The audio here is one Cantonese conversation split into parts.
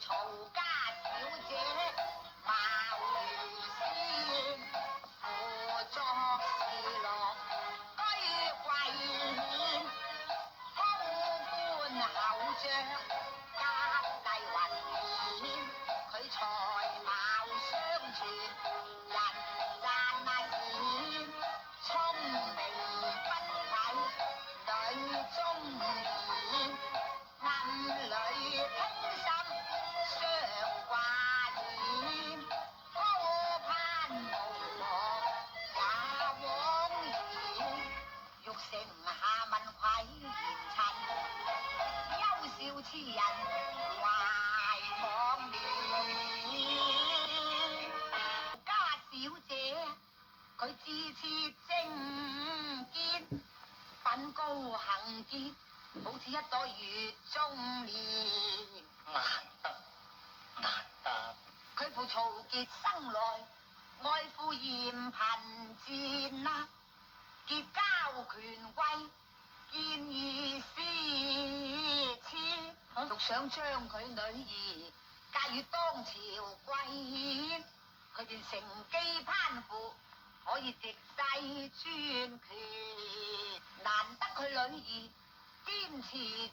曹家小姐貌如仙，輔助侍郎居貴顯，通官口將家世雲顯，佢才貌雙全，人讚顯，聰明不愧女中顯，暗裏傾心相掛牽，高攀無望也枉然，欲成下問愧賢臣，休笑痴人懷妄戀。家小姐佢自設正見，品高行健，好似一朵月中蓮。難得，佢父曹傑生來，愛父嚴貧賤啦，結交權貴，見異思遷，欲想將佢女兒嫁與當朝貴顯，佢便乘機攀附，可以直世專權。難得佢女兒堅持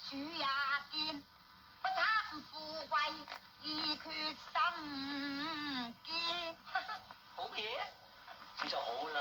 主也堅，不貪富貴，以決心堅。好嘢，咁就好啦。